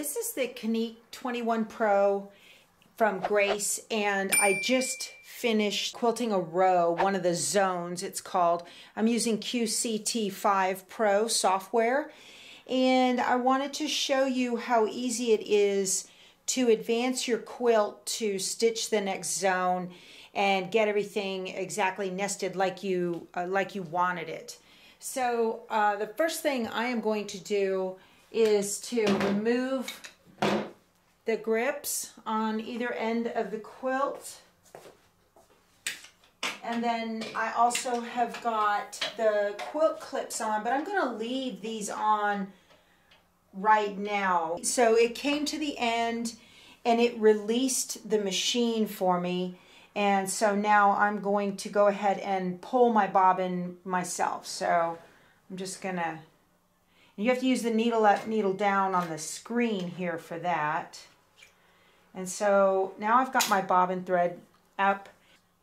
This is the QCT 21 Pro from Grace, and I just finished quilting a row, one of the zones it's called. I'm using QCT5 Pro software, and I wanted to show you how easy it is to advance your quilt to stitch the next zone and get everything exactly nested like you wanted it. So the first thing I am going to do is to remove the grips on either end of the quilt. And then I also have got the quilt clips on, but I'm going to leave these on right now. So it came to the end and it released the machine for me. And so now I'm going to go ahead and pull my bobbin myself. So I'm just going to, you have to use the needle up, needle down on the screen here for that. And so now I've got my bobbin thread up.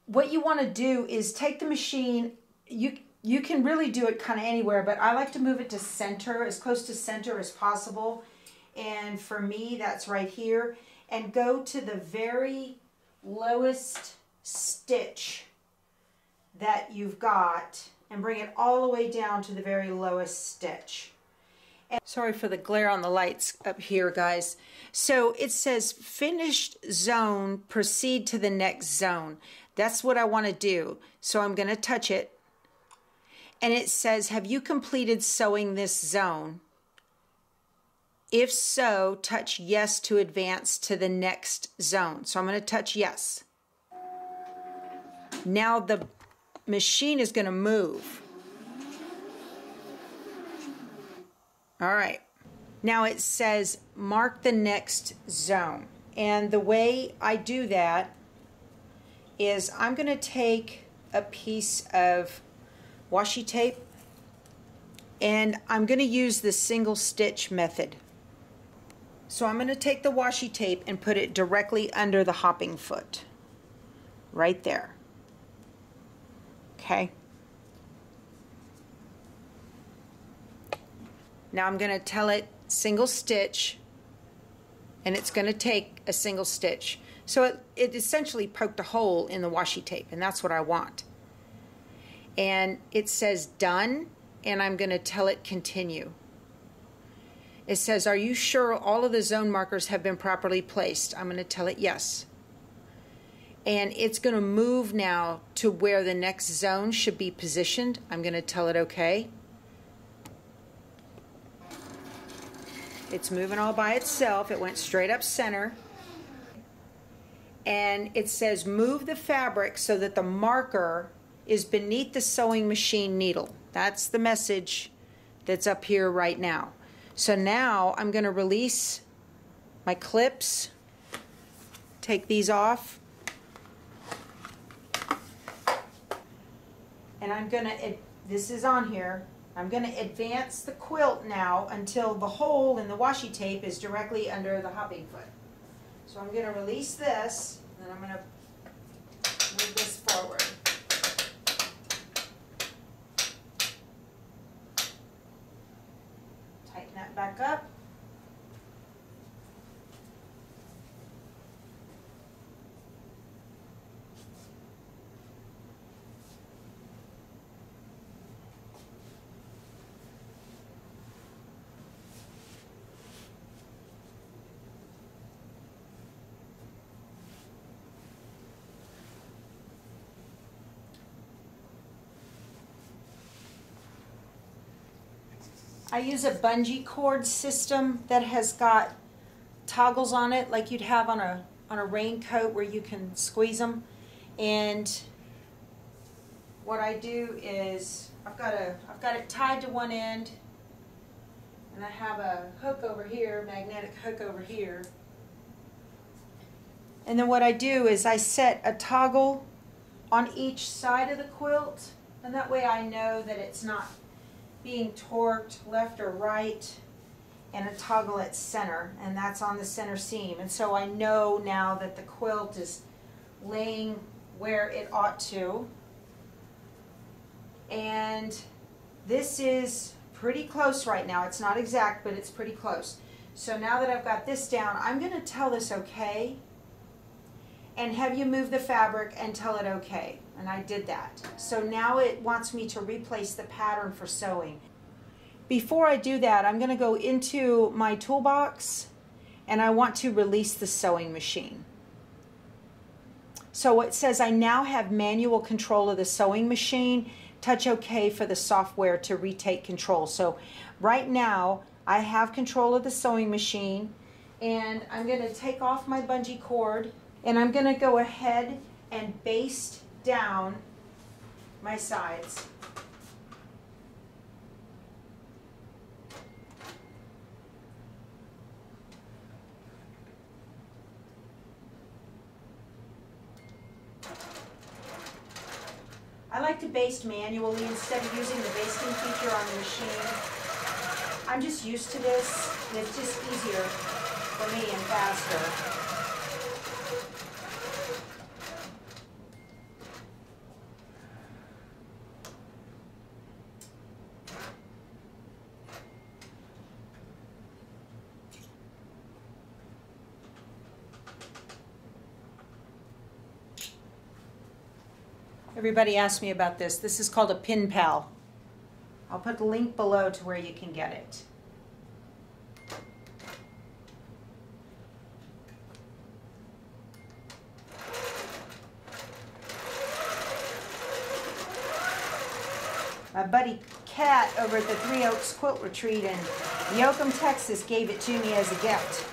What you want to do is take the machine, you can really do it kind of anywhere, but I like to move it to center, as close to center as possible. And for me, that's right here. And go to the very lowest stitch that you've got and bring it all the way down to the very lowest stitch. And sorry for the glare on the lights up here, guys. So it says finished zone, proceed to the next zone. That's what I want to do. So I'm going to touch it. And it says, have you completed sewing this zone? If so, touch yes to advance to the next zone. So I'm going to touch yes. Now the machine is going to move. All right. Now it says mark the next zone. And the way I do that is I'm going to take a piece of washi tape and I'm going to use the single stitch method. So I'm going to take the washi tape and put it directly under the hopping foot. Right there. Okay. Now I'm going to tell it single stitch, and it's going to take a single stitch. So it essentially poked a hole in the washi tape, and that's what I want. And it says done, and I'm going to tell it continue. It says, are you sure all of the zone markers have been properly placed? I'm going to tell it yes. And it's going to move now to where the next zone should be positioned. I'm going to tell it okay. It's moving all by itself. It went straight up center. And it says move the fabric so that the marker is beneath the sewing machine needle. That's the message that's up here right now. So now I'm going to release my clips, take these off, and I'm going to, this is on here, I'm going to advance the quilt now until the hole in the washi tape is directly under the hopping foot. So I'm going to release this, and I'm going to move this forward. Tighten that back up. I use a bungee cord system that has got toggles on it like you'd have on a raincoat where you can squeeze them. And what I do is I've got it tied to one end, and I have a hook over here, magnetic hook over here. And then what I do is I set a toggle on each side of the quilt, and that way I know that it's not being torqued left or right, and a toggle at center, and that's on the center seam. And so I know now that the quilt is laying where it ought to. And this is pretty close right now. It's not exact, but it's pretty close. So now that I've got this down, I'm going to tell this okay and have you move the fabric and tell it okay. And I did that. So now it wants me to replace the pattern for sewing. Before I do that, I'm going to go into my toolbox and I want to release the sewing machine. So it says I now have manual control of the sewing machine. Touch OK for the software to retake control. So right now I have control of the sewing machine, and I'm going to take off my bungee cord and I'm going to go ahead and baste down my sides. I like to baste manually instead of using the basting feature on the machine. I'm just used to this, and it's just easier for me and faster. Everybody asked me about this. This is called a pin pal. I'll put the link below to where you can get it. My buddy Kat over at the Three Oaks Quilt Retreat in Yoakum, Texas gave it to me as a gift.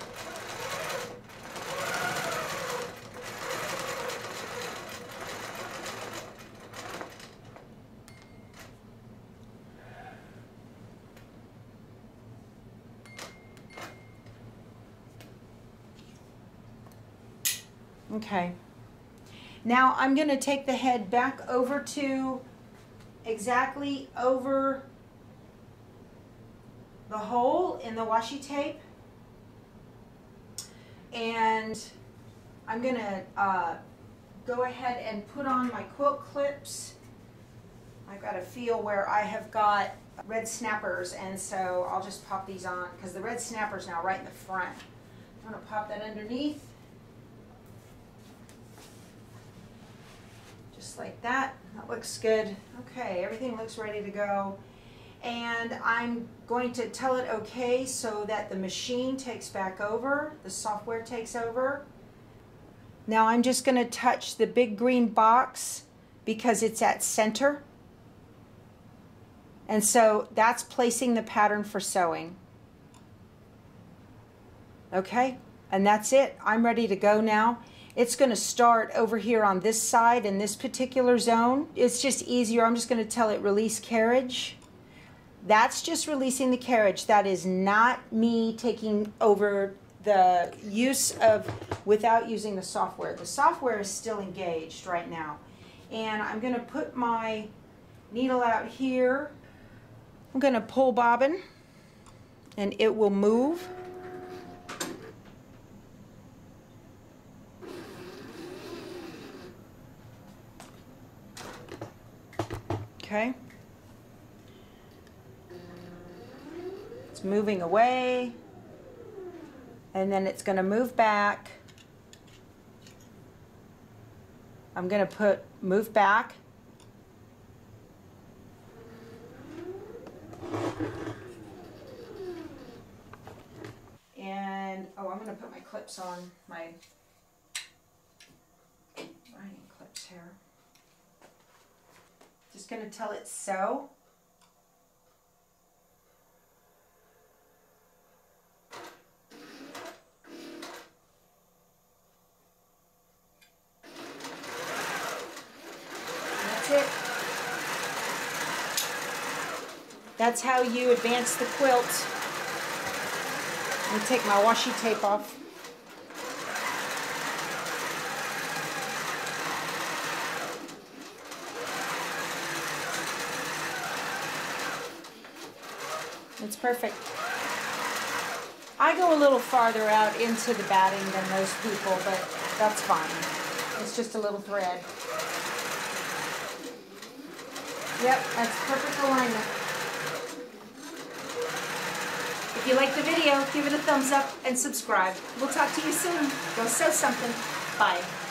Okay, now I'm going to take the head back over to exactly over the hole in the washi tape, and I'm going to go ahead and put on my quilt clips. I've got a feel where I have got red snappers, and so I'll just pop these on because the red snapper's now right in the front. I'm going to pop that underneath. Just like that. That looks good. Okay, everything looks ready to go. And I'm going to tell it okay so that the machine takes back over, the software takes over. Now I'm just going to touch the big green box because it's at center. And so that's placing the pattern for sewing. Okay, and that's it. I'm ready to go now. It's going to start over here on this side in this particular zone. It's just easier. I'm just going to tell it release carriage. That's just releasing the carriage. That is not me taking over the use of without using the software. The software is still engaged right now. And I'm going to put my needle out here. I'm going to pull bobbin and it will move. Okay, it's moving away, and then it's going to move back. I'm going to put move back. And, oh, I'm going to put my clips on, my writing clips here. Just going to tell it sew. That's it. That's how you advance the quilt. I'm going to take my washi tape off. It's perfect. I go a little farther out into the batting than most people, but that's fine. It's just a little thread. Yep, that's perfect alignment. If you like the video, give it a thumbs up and subscribe. We'll talk to you soon. Go sew something. Bye.